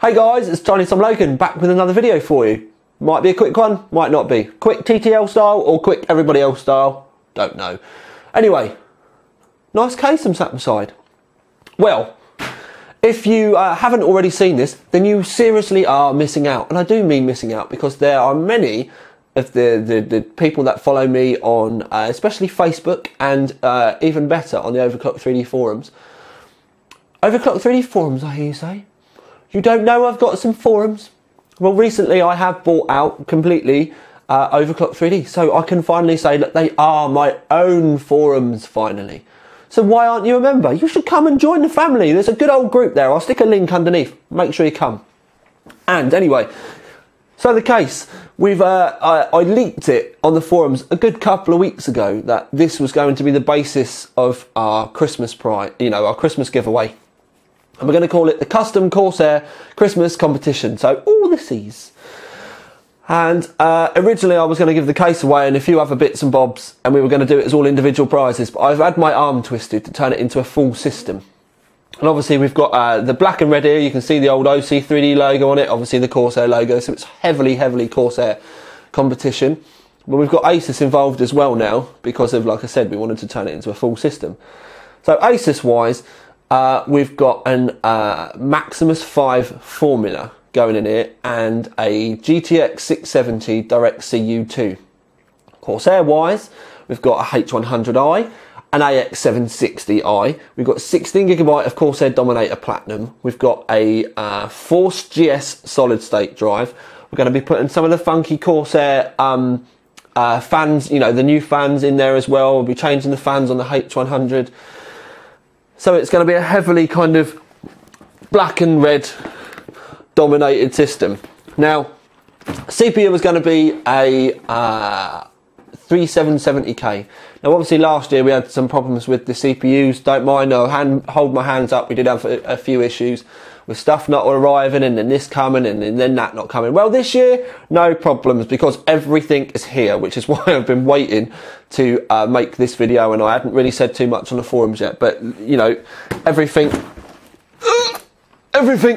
Hey guys, it's Tiny Tom Logan back with another video for you. Might be a quick one, might not be. Quick TTL style or quick everybody else style, don't know. Anyway, nice case I'm sat beside. Well, if you haven't already seen this, then you seriously are missing out. And I do mean missing out because there are many of the people that follow me on especially Facebook and even better on the Overclock 3D forums. Overclock 3D forums, I hear you say? You don't know I've got some forums? Well, recently I have bought out completely Overclock 3D, so I can finally say that they are my own forums finally. So why aren't you a member? You should come and join the family. There's a good old group there. I'll stick a link underneath. Make sure you come. And anyway, so the case, I leaked it on the forums a good couple of weeks ago that this was going to be the basis of our Christmas prize, our Christmas giveaway. And we're going to call it the Custom Corsair Christmas Competition. So all the C's. And originally I was going to give the case away and a few other bits and bobs, and we were going to do it as all individual prizes, but I've had my arm twisted to turn it into a full system. And obviously we've got the black and red here. You can see the old OC 3D logo on it, obviously the Corsair logo, so it's heavily Corsair competition. But we've got ASUS involved as well now because of, like I said, we wanted to turn it into a full system. So ASUS wise, we've got an Maximus 5 formula going in here and a GTX 670 Direct CU2. Corsair wise, we've got a H100i, an AX760i, we've got 16GB of Corsair Dominator Platinum, we've got a Force GS solid state drive. We're going to be putting some of the funky Corsair fans, the new fans in there as well. We'll be changing the fans on the H100. So it's going to be a heavily kind of black and red dominated system. Now, CPU is going to be a 3770K. Now, obviously last year we had some problems with the CPUs. Don't mind, I'll hold my hands up. We did have a few issues with stuff not arriving and then this coming and then that not coming. Well, this year, no problems because everything is here, which is why I've been waiting to make this video, and I hadn't really said too much on the forums yet, but everything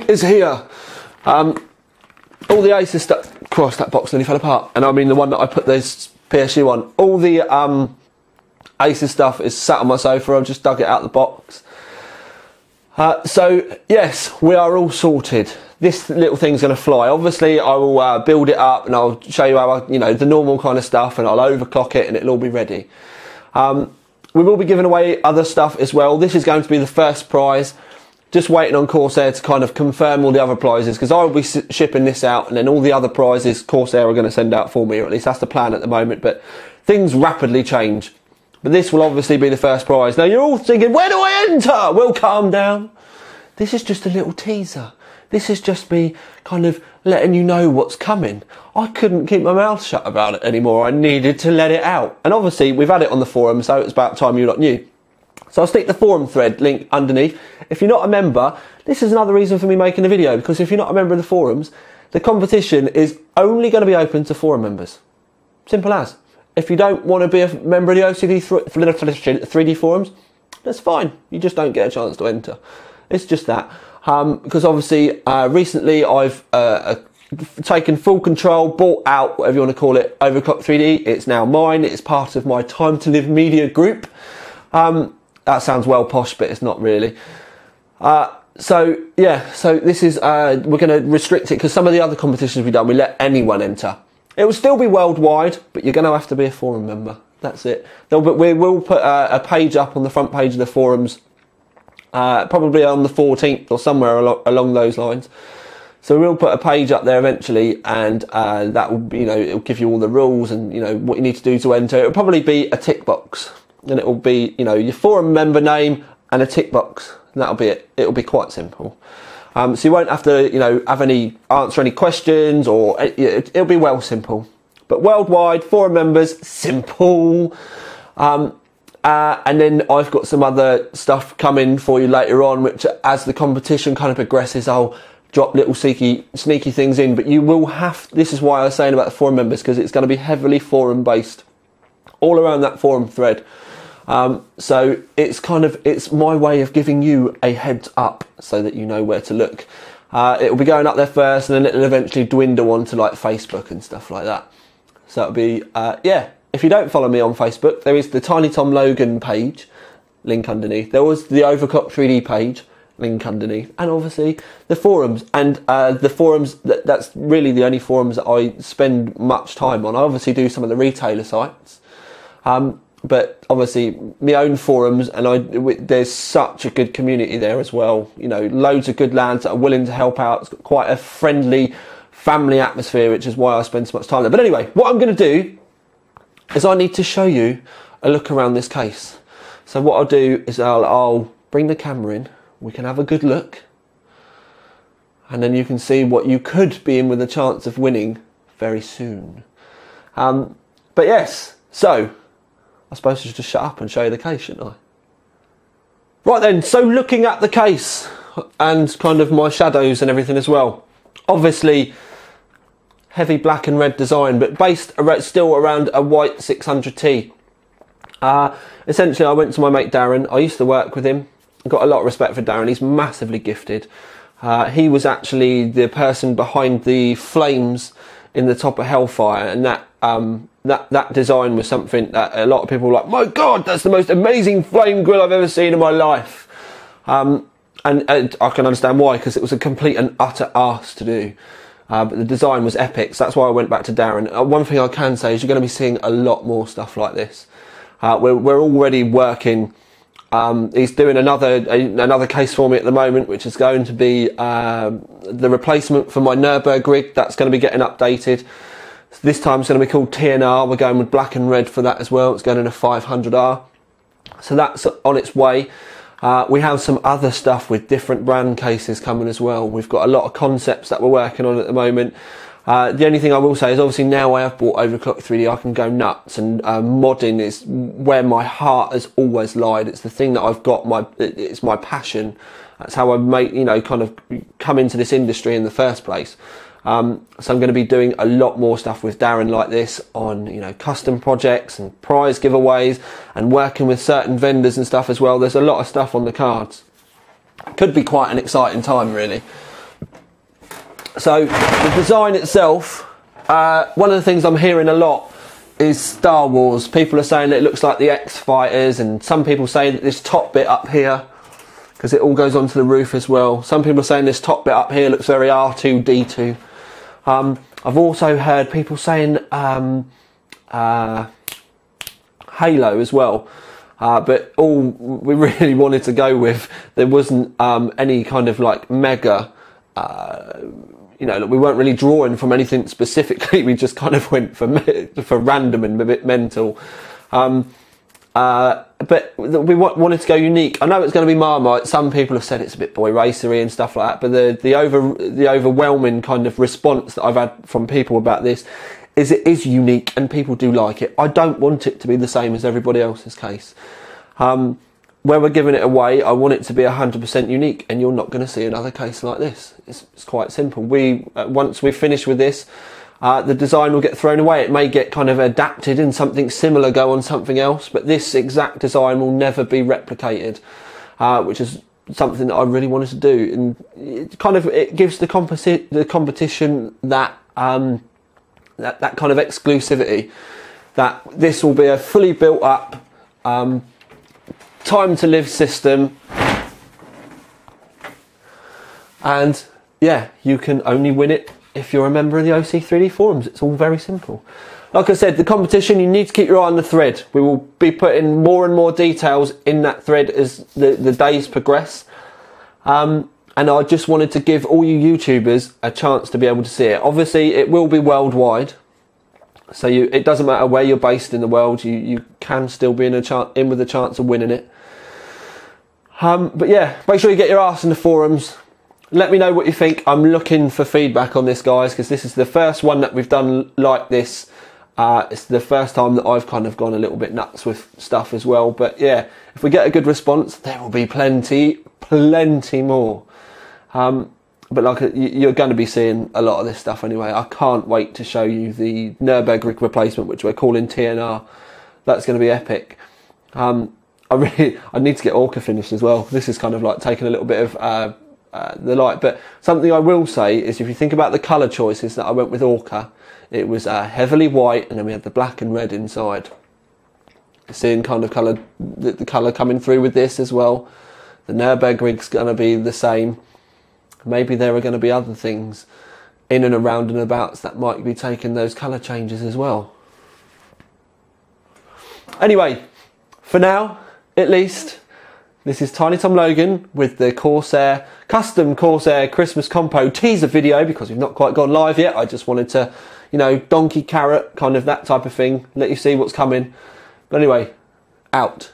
is here. All the ASUS stuff, Christ, that box nearly fell apart, and I mean the one that I put this PSU on. All the ASUS stuff is sat on my sofa. I've just dug it out of the box. So yes, we are all sorted. This little thing's going to fly. Obviously I will build it up and I'll show you how the normal kind of stuff, and I'll overclock it and it'll all be ready. We will be giving away other stuff as well. This is going to be the first prize. Just waiting on Corsair to kind of confirm all the other prizes, because I'll be shipping this out and then all the other prizes Corsair are going to send out for me, or at least that's the plan at the moment, but things rapidly change. But this will obviously be the first prize. Now you're all thinking, where do I enter? Well, calm down. This is just a little teaser. This is just me kind of letting you know what's coming. I couldn't keep my mouth shut about it anymore. I needed to let it out. And obviously we've had it on the forum, so it's about time you lot knew. So I'll stick the forum thread link underneath. If you're not a member, this is another reason for me making a video, because if you're not a member of the forums, the competition is only going to be open to forum members. Simple as. If you don't want to be a member of the OCD 3D forums, that's fine. You just don't get a chance to enter. It's just that. Because obviously, recently I've taken full control, bought out, whatever you want to call it, Overclock 3D. It's now mine. It's part of my Time to Live media group. That sounds well posh, but it's not really. So yeah, so this is, we're going to restrict it because some of the other competitions we've done, we let anyone enter. It will still be worldwide, but you're going to have to be a forum member. That's it. We will put a page up on the front page of the forums, probably on the 14th or somewhere along those lines. So we'll put a page up there eventually, and that will be, it'll give you all the rules and what you need to do to enter. It'll probably be a tick box, and it will be your forum member name and a tick box, and that'll be it. It'll be quite simple. So you won't have to answer any questions, or it'll be well simple. But worldwide, forum members, simple. And then I've got some other stuff coming for you later on, which as the competition kind of progresses, I'll drop little sneaky things in. But you will have, this is why I was saying about the forum members, because it's going to be heavily forum based, all around that forum thread. So it's my way of giving you a heads up so that you know where to look. It'll be going up there first, and then it'll eventually dwindle onto like Facebook and stuff like that. So it'll be, yeah, if you don't follow me on Facebook, there is the Tiny Tom Logan page, link underneath. There was the Overclock 3D page, link underneath, and obviously the forums. And the forums, that's really the only forums that I spend much time on. I obviously do some of the retailer sites, but obviously my own forums, and there's such a good community there as well. You know, loads of good lads that are willing to help out. It's got quite a friendly family atmosphere, which is why I spend so much time there. But anyway, what I'm going to do is I need to show you a look around this case. So what I'll do is I'll bring the camera in, we can have a good look, and then you can see what you could be in with a chance of winning very soon. But yes, so I suppose I should just shut up and show you the case, shouldn't I? Right then, so looking at the case and kind of my shadows and everything as well. Obviously, heavy black and red design, but based still around a white 600T. Essentially, I went to my mate Darren. I used to work with him. I've got a lot of respect for Darren. He's massively gifted. He was actually the person behind the flames in the top of Hellfire, and that design was something that a lot of people were like, my God, that's the most amazing flame grill I've ever seen in my life. And I can understand why, because it was a complete and utter arse to do. But the design was epic, so that's why I went back to Darren. One thing I can say is you're going to be seeing a lot more stuff like this. We're already working. He's doing another case for me at the moment, which is going to be the replacement for my Nürburgring rig. That's going to be getting updated. This time it's going to be called TNR. We're going with black and red for that as well. It's going in a 500R. So that's on its way. We have some other stuff with different brand cases coming as well. We've got a lot of concepts that we're working on at the moment. The only thing I will say is obviously now I have bought Overclock 3D, I can go nuts, and modding is where my heart has always lied. It's the thing that I've got, it's my passion. That's how I kind of come into this industry in the first place. So I'm going to be doing a lot more stuff with Darren like this on, custom projects and prize giveaways, and working with certain vendors and stuff as well. There's a lot of stuff on the cards. Could be quite an exciting time, really. So the design itself, one of the things I'm hearing a lot is Star Wars. People are saying that it looks like the X-Fighters, and some people say that this top bit up here, because it all goes onto the roof as well. Some people are saying this top bit up here looks very R2-D2. I've also heard people saying Halo as well. But all we really wanted to go with, there wasn't any kind of like mega, we weren't really drawing from anything specifically. We just kind of went for random and a bit mental. But we wanted to go unique. I know it's going to be Marmite. Some people have said it's a bit boy racery and stuff like that, but the overwhelming kind of response that I've had from people about this is it is unique and people do like it. I don't want it to be the same as everybody else's case. Where we're giving it away, I want it to be 100% unique, and you're not going to see another case like this. It's quite simple. Once we've finished with this, the design will get thrown away. It may get kind of adapted and something similar go on something else, but this exact design will never be replicated, which is something that I really wanted to do. And it gives the competition that that kind of exclusivity, that this will be a fully built up time to live system, and yeah, you can only win it if you're a member of the OC3D forums. It's all very simple. Like I said, the competition, you need to keep your eye on the thread. We will be putting more and more details in that thread as the days progress. And I just wanted to give all you YouTubers a chance to be able to see it. Obviously, it will be worldwide. So it doesn't matter where you're based in the world, you can still be in with a chance of winning it. But yeah, make sure you get your arse in the forums. Let me know what you think. I'm looking for feedback on this, guys, because this is the first one that we've done like this. It's the first time that I've kind of gone a little bit nuts with stuff as well. But yeah, if we get a good response, there will be plenty more. But like, you're going to be seeing a lot of this stuff anyway. I can't wait to show you the Nürburgring replacement, which we're calling TNR. That's going to be epic. I need to get Orca finished as well. This is kind of like taking a little bit of the light. But something I will say is, if you think about the colour choices that I went with Orca, it was heavily white, and then we had the black and red inside. Seeing kind of colour, the colour coming through with this as well. The Nürburgring's going to be the same. Maybe there are going to be other things in and around and abouts that might be taking those colour changes as well. Anyway, for now, at least, this is Tiny Tom Logan with the Corsair, custom Corsair Christmas compo teaser video, because we've not quite gone live yet. I just wanted to, you know, donkey carrot, kind of that type of thing, let you see what's coming. But anyway, out.